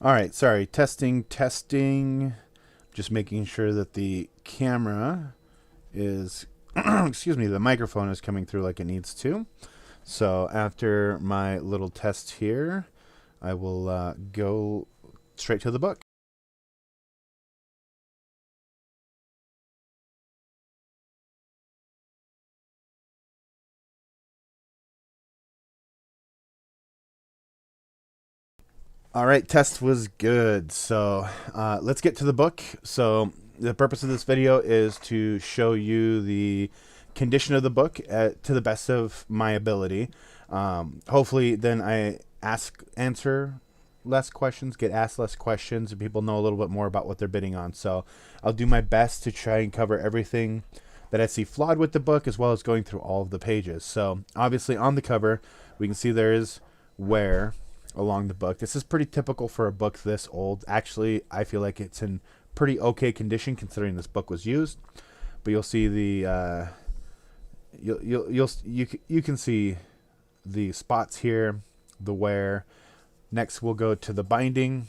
All right, sorry. Testing. Just making sure that the camera is, excuse me, the microphone is coming through like it needs to. So after my little test here, I will go straight to the book. All right, test was good. So let's get to the book. So the purpose of this video is to show you the condition of the book to the best of my ability. Hopefully, then I answer less questions, get asked less questions, and people know a little bit more about what they're bidding on. So I'll do my best to try and cover everything that I see flawed with the book, as well as going through all of the pages. So obviously on the cover, we can see there is wear along the book. This is pretty typical for a book this old. Actually, I feel like it's in pretty okay condition considering this book was used. But you'll see the you can see the spots here, the wear. Next, we'll go to the binding.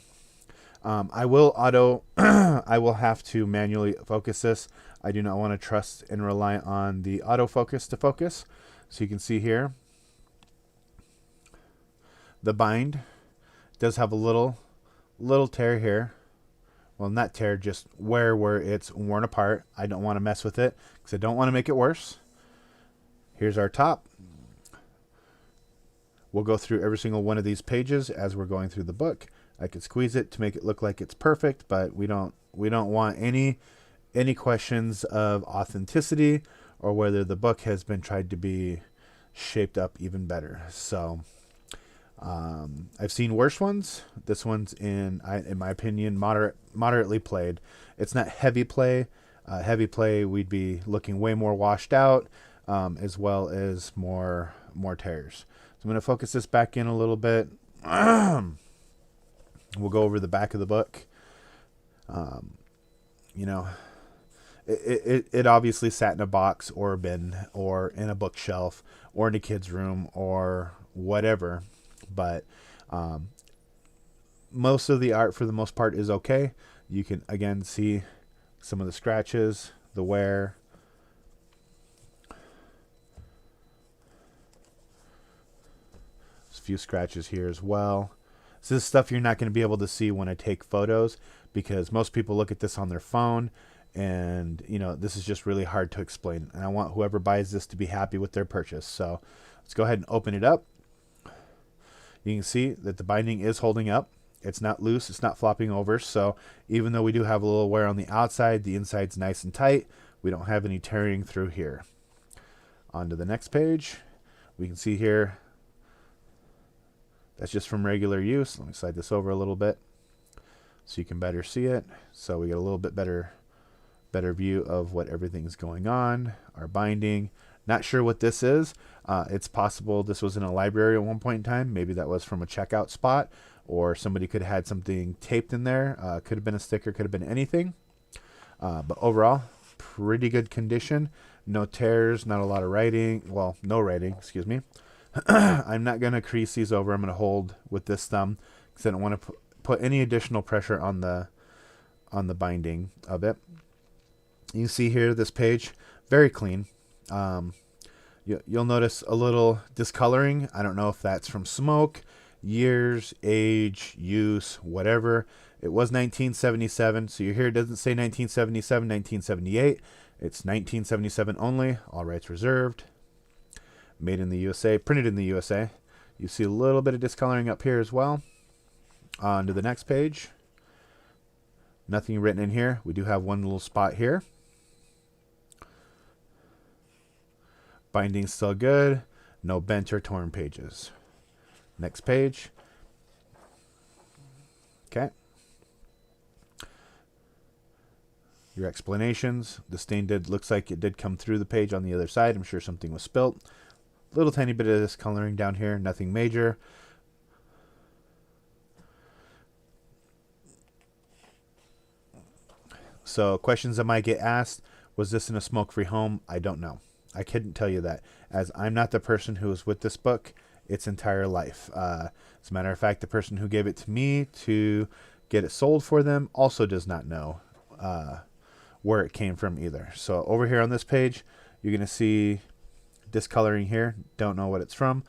I will I will have to manually focus this. I do not want to trust and rely on the autofocus to focus. So you can see here, the bind does have a little tear here. Well, not tear, just where it's worn apart. I don't want to mess with it because I don't want to make it worse. Here's our top. We'll go through every single one of these pages as we're going through the book. I could squeeze it to make it look like it's perfect, but we don't want any questions of authenticity or whether the book has been tried to be shaped up even better. So I've seen worse ones. This one's in my opinion, moderately played. It's not heavy play. Heavy play, we'd be looking way more washed out, as well as more tears. So I'm going to focus this back in a little bit. We'll go over the back of the book. You know, it obviously sat in a box or a bin or in a bookshelf or in a kid's room or whatever. But most of the art, for the most part, is okay. You can, again, see some of the scratches, the wear. There's a few scratches here as well. So this is stuff you're not going to be able to see when I take photos because most people look at this on their phone, and this is just really hard to explain. And I want whoever buys this to be happy with their purchase. So let's go ahead and open it up. You can see that the binding is holding up. It's not loose. It's not flopping over. So even though we do have a little wear on the outside, the inside's nice and tight. We don't have any tearing through here. On to the next page. We can see here, that's just from regular use. Let me slide this over a little bit so you can better see it. So we get a little bit better view of what everything's going on. Our binding. Not sure what this is. It's possible this was in a library at one point in time. Maybe that was from a checkout spot, or somebody could have had something taped in there. Could have been a sticker, could have been anything. But overall, pretty good condition. No tears, not a lot of writing. Well, no writing, excuse me. I'm not going to crease these over. I'm going to hold with this thumb because I don't want to put any additional pressure on the binding of it. You can see here this page, very clean. You'll notice a little discoloring. I don't know if that's from smoke, years, age, use, whatever. It was 1977, so your here doesn't say 1977, 1978. It's 1977 only, all rights reserved. Made in the USA, printed in the USA. You see a little bit of discoloring up here as well. On to the next page. Nothing written in here. We do have one little spot here. Binding's still good. No bent or torn pages. Next page. Okay. Your explanations. The stain looks like it did come through the page on the other side. I'm sure something was spilt. Little tiny bit of discoloring down here. Nothing major. So questions that might get asked. Was this in a smoke-free home? I don't know. I couldn't tell you that, as I'm not the person who was with this book. its entire life. As a matter of fact, the person who gave it to me to get it sold for them also does not know where it came from either. So over here on this page, you're going to see discoloring here. Don't know what it's from.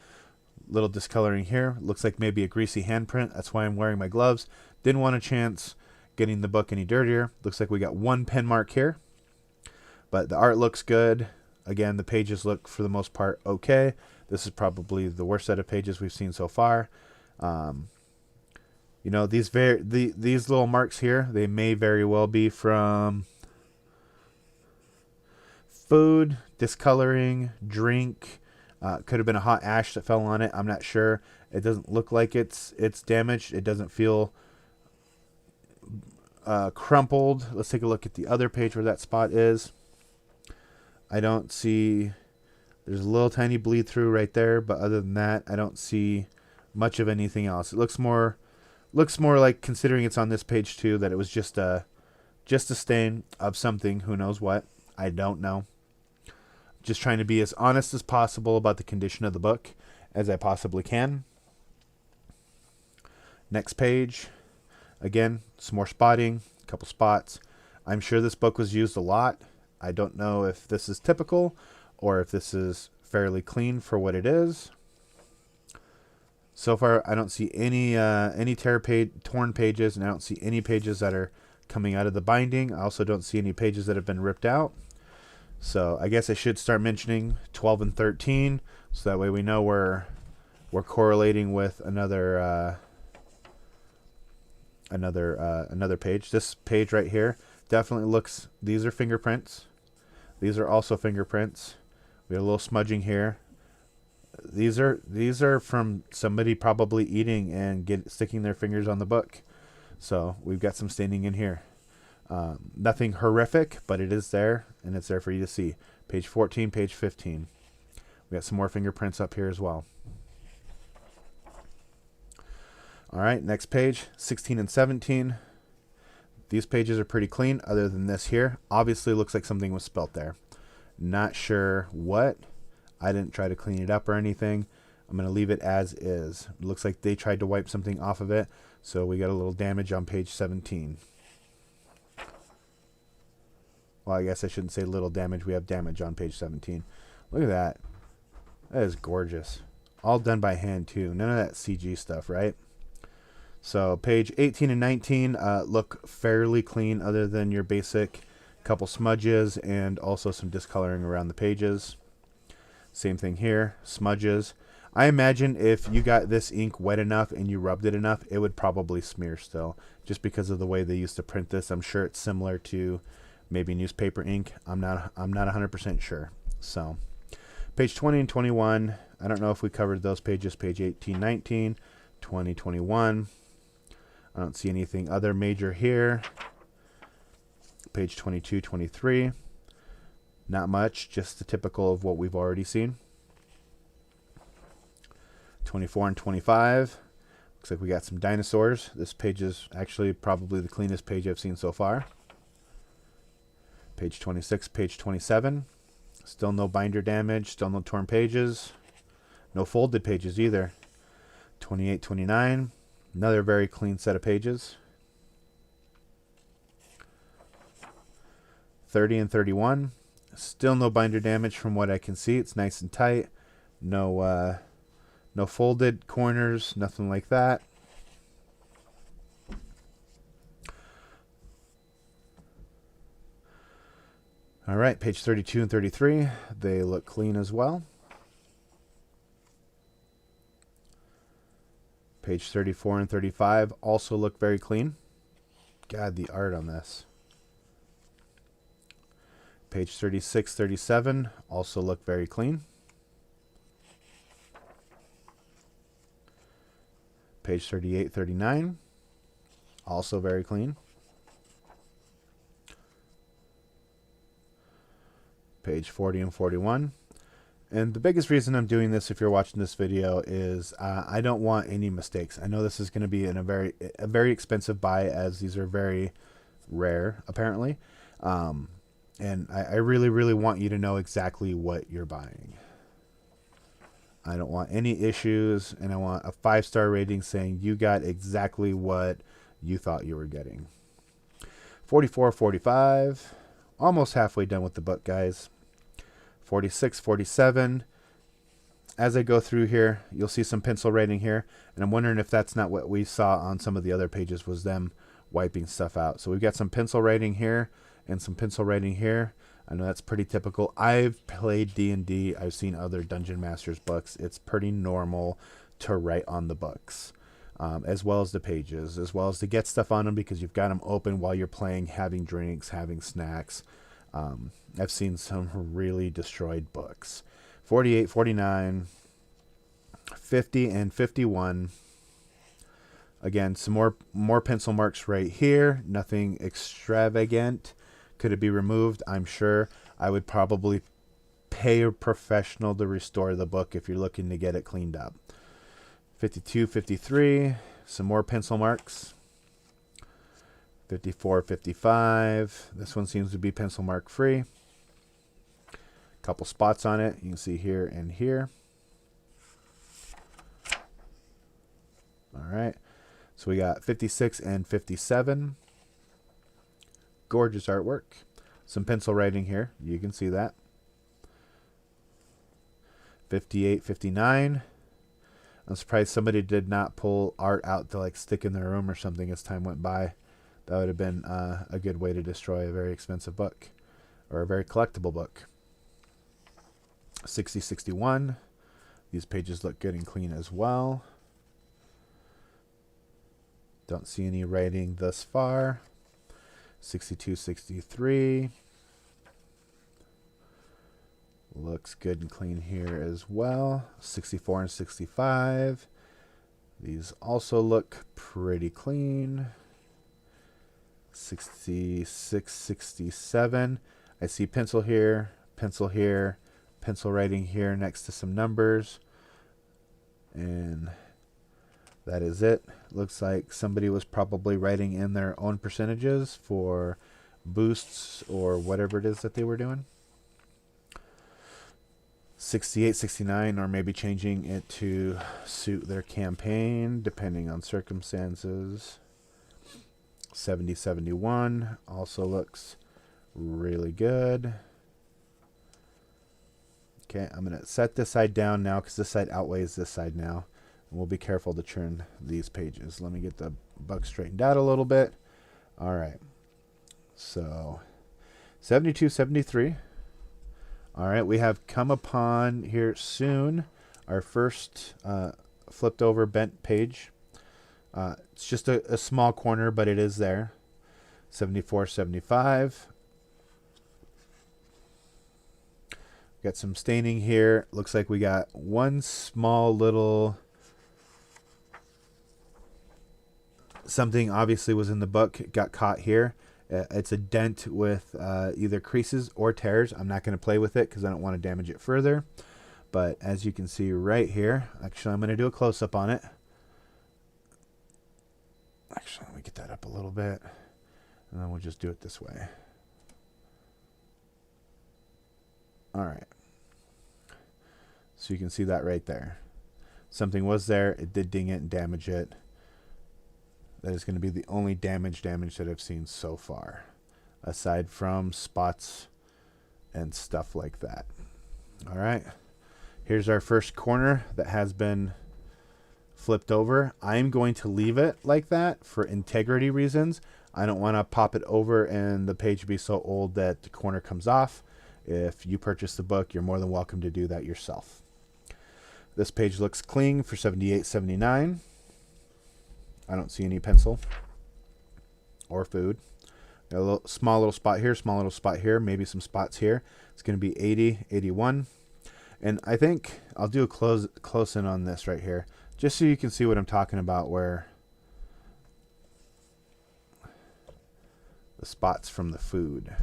Little discoloring here. Looks like maybe a greasy handprint. That's why I'm wearing my gloves. Didn't want a chance getting the book any dirtier. Looks like we got one pen mark here, but the art looks good. Again, the pages look for the most part okay. This is probably the worst set of pages we've seen so far. You know, these little marks here, they may very well be from food, discoloring, drink. Could have been a hot ash that fell on it. I'm not sure. It doesn't look like it's damaged. It doesn't feel crumpled. Let's take a look at the other page where that spot is. I don't see. There's a little tiny bleed through right there, but other than that, I don't see much of anything else. It looks more like, considering it's on this page too, that it was just a stain of something. Who knows what? I don't know. Just trying to be as honest as possible about the condition of the book as I possibly can. Next page. Again, some more spotting, a couple spots. I'm sure this book was used a lot. I don't know if this is typical or if this is fairly clean for what it is. So far, I don't see any torn pages, and I don't see any pages that are coming out of the binding. I also don't see any pages that have been ripped out. So I guess I should start mentioning 12 and 13, so that way we know we're correlating with another page. This page right here definitely looks. These are fingerprints. These are also fingerprints. We have a little smudging here. These are from somebody probably eating and sticking their fingers on the book. So we've got some staining in here. Nothing horrific, but it is there, and it's there for you to see. Page 14, page 15. We got some more fingerprints up here as well. All right, next page, 16 and 17. These pages are pretty clean, other than this here. Obviously looks like something was spelt there. Not sure what. I didn't try to clean it up or anything. I'm going to leave it as is. It looks like they tried to wipe something off of it, so we got a little damage on page 17. Well, I guess I shouldn't say little damage. We have damage on page 17. Look at that. That is gorgeous. All done by hand, too. None of that CG stuff, right? So page 18 and 19 look fairly clean, other than your basic couple smudges and also some discoloring around the pages. Same thing here, smudges. I imagine if you got this ink wet enough and you rubbed it enough, it would probably smear still, just because of the way they used to print this. I'm sure it's similar to maybe newspaper ink. I'm not 100% sure. So page 20 and 21, I don't know if we covered those pages. Page 18, 19, 20, 21. I don't see anything other major here. Page 22, 23. Not much, just the typical of what we've already seen. 24 and 25. Looks like we got some dinosaurs. This page is actually probably the cleanest page I've seen so far. Page 26, page 27. Still no binder damage, still no torn pages. No folded pages either. 28, 29. Another very clean set of pages. 30 and 31. Still no binder damage from what I can see. It's nice and tight. No folded corners, nothing like that. All right, page 32 and 33. They look clean as well. Page 34 and 35 also look very clean. God, the art on this. Page 36, 37 also look very clean. Page 38, 39 also very clean. Page 40 and 41. And the biggest reason I'm doing this, if you're watching this video, is I don't want any mistakes. I know this is going to be a very expensive buy, as these are very rare, apparently. And I really, really want you to know exactly what you're buying. I don't want any issues, and I want a 5-star rating saying you got exactly what you thought you were getting. 44, 45, almost halfway done with the book, guys. 46, 47. As I go through here, you'll see some pencil writing here, and I'm wondering if that's not what we saw on some of the other pages, was them wiping stuff out. So we've got some pencil writing here and some pencil writing here. I know that's pretty typical. I've played D&D. I've seen other Dungeon Masters books. It's pretty normal to write on the books, as well as the pages, as well as to get stuff on them because you've got them open while you're playing, having drinks, having snacks. I've seen some really destroyed books. 48, 49, 50, and 51. Again, some more pencil marks right here. Nothing extravagant. Could it be removed? I'm sure. I would probably pay a professional to restore the book if you're looking to get it cleaned up. 52, 53. Some more pencil marks. 54, 55. This one seems to be pencil mark free. Couple spots on it. You can see here and here. All right. So we got 56 and 57. Gorgeous artwork. Some pencil writing here. You can see that. 58, 59. I'm surprised somebody did not pull art out to like stick in their room or something as time went by. That would have been a good way to destroy a very expensive book or a very collectible book. 60, 61. These pages look good and clean as well. Don't see any writing thus far. 62, 63. Looks good and clean here as well. 64 and 65. These also look pretty clean. 66, 67. I see pencil here, pencil writing here next to some numbers. And that is it. Looks like somebody was probably writing in their own percentages for boosts or whatever it is that they were doing. 68, 69, or maybe changing it to suit their campaign depending on circumstances. 70, 71 also looks really good. Okay, I'm going to set this side down now because this side outweighs this side now. And we'll be careful to turn these pages. Let me get the book straightened out a little bit. All right. So 72, 73. All right, we have come upon here soon our first flipped over bent page. It's just a small corner, but it is there. 74, 75. Got some staining here. Looks like we got one small little something obviously was in the book. It got caught here. It's a dent with either creases or tears. I'm not going to play with it because I don't want to damage it further. But as you can see right here, actually I'm going to do a close-up on it. Actually, let me get that up a little bit. And then we'll just do it this way. All right. So you can see that right there. Something was there. It did ding it and damage it. That is going to be the only damage that I've seen so far, aside from spots and stuff like that. All right. Here's our first corner that has been flipped over. I'm going to leave it like that for integrity reasons. I don't want to pop it over and the page be so old that the corner comes off. If you purchase the book, you're more than welcome to do that yourself. This page looks clean for 78, 79. I don't see any pencil or food. Got a small little spot here, small little spot here, maybe some spots here. It's going to be 80, 81. And I think I'll do a close in on this right here, just so you can see what I'm talking about, where the spots from the food.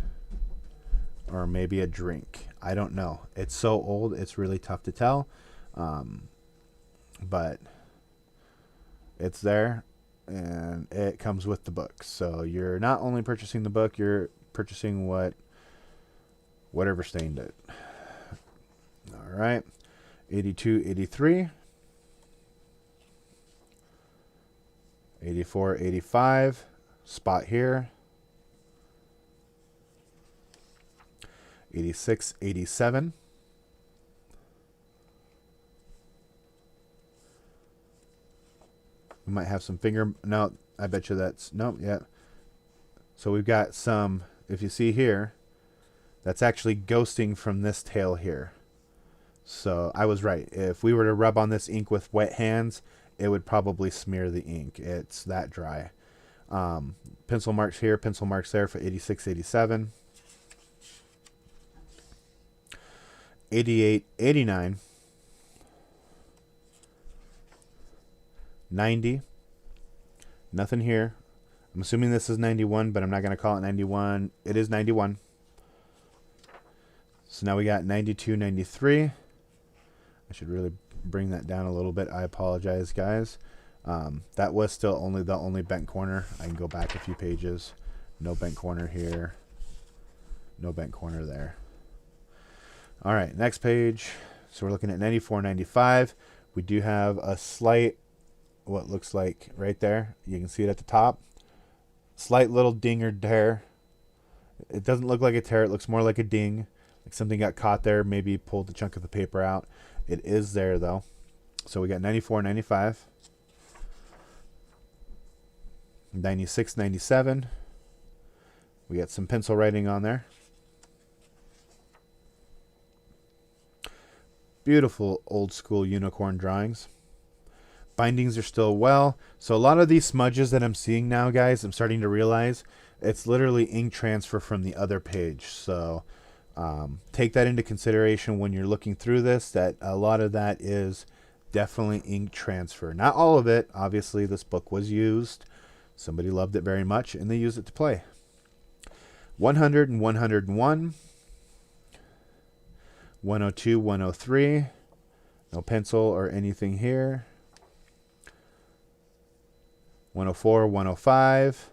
Or maybe a drink. I don't know. It's so old, it's really tough to tell. But it's there, and it comes with the book. So you're not only purchasing the book, you're purchasing whatever stained it. All right. 82, 83, 84, 85, spot here, 86, 87, we might have some finger, no, I bet you that's, no, yeah. So we've got some, if you see here, that's actually ghosting from this tail here. So I was right. If we were to rub on this ink with wet hands, it would probably smear the ink. It's that dry. Pencil marks here, pencil marks there for 86, 87, 88, 89, 90, nothing here. I'm assuming this is 91, but I'm not going to call it 91. It is 91. So now we got 92, 93. I should really bring that down a little bit. I apologize, guys. That was still the only bent corner. I can go back a few pages. No bent corner here. No bent corner there. All right, next page. So we're looking at 94, 95. We do have a slight, what looks like right there. You can see it at the top. Slight little ding or tear. It doesn't look like a tear. It looks more like a ding. Like something got caught there. Maybe pulled a chunk of the paper out. It is there, though. So we got 94, 95. 96, 97. We got some pencil writing on there. Beautiful old school unicorn drawings. Bindings are still well. So a lot of these smudges that I'm seeing now, guys, I'm starting to realize it's literally ink transfer from the other page. So take that into consideration when you're looking through this, that a lot of that is definitely ink transfer. Not all of it. Obviously, this book was used. Somebody loved it very much, and they used it to play. 100 and 101. 102, 103. No pencil or anything here. 104, 105.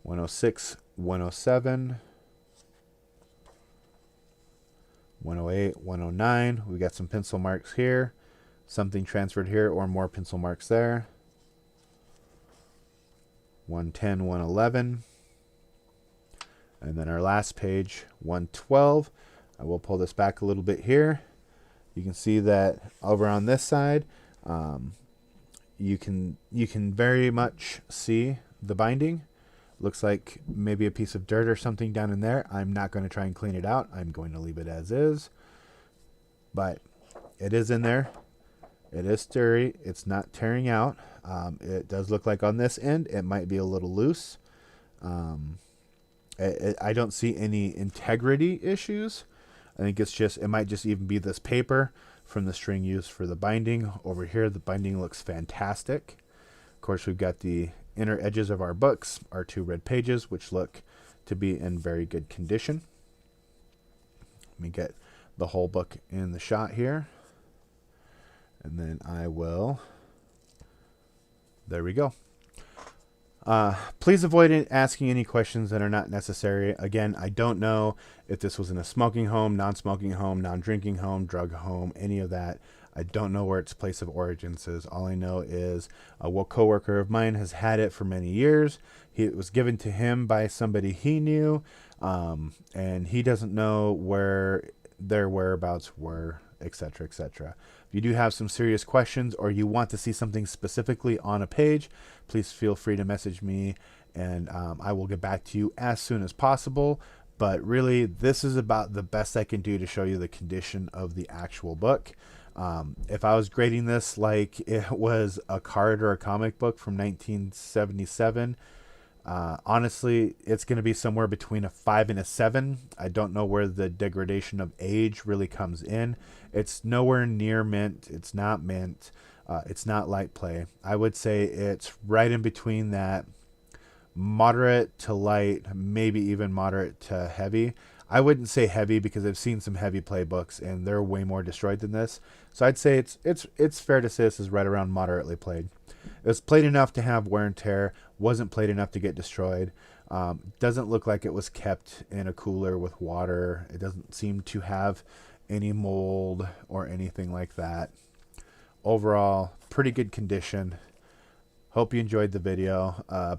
106, 107. 108, 109. We got some pencil marks here. Something transferred here or more pencil marks there. 110, 111. And then our last page, 112. I will pull this back a little bit here. You can see that over on this side, you can very much see the binding. Looks like maybe a piece of dirt or something down in there. I'm not going to try and clean it out. I'm going to leave it as is. But it is in there. It is sturdy. It's not tearing out. It does look like on this end it might be a little loose. I don't see any integrity issues. I think it's just, it might just even be this paper from the string used for the binding. Over here, the binding looks fantastic. Of course, we've got the inner edges of our books, our two red pages, which look to be in very good condition. Let me get the whole book in the shot here. And then I will, there we go. Please avoid asking any questions that are not necessary. Again, I don't know if this was in a smoking home, non-smoking home, non-drinking home, drug home, any of that. I don't know where its place of origins is. All I know is a coworker of mine has had it for many years. It was given to him by somebody he knew, and he doesn't know where their whereabouts were, etc., etc. If you do have some serious questions or you want to see something specifically on a page, please feel free to message me, and I will get back to you as soon as possible. But really, this is about the best I can do to show you the condition of the actual book. If I was grading this like it was a card or a comic book from 1977, honestly, it's going to be somewhere between a 5 and a 7. I don't know where the degradation of age really comes in. It's nowhere near mint. It's not mint. It's not light play. I would say it's right in between that moderate to light, maybe even moderate to heavy. I wouldn't say heavy because I've seen some heavy play books and they're way more destroyed than this. So I'd say it's fair to say this is right around moderately played. It was played enough to have wear and tear, wasn't played enough to get destroyed. Doesn't look like it was kept in a cooler with water. It doesn't seem to have any mold or anything like that. Overall, pretty good condition. Hope you enjoyed the video.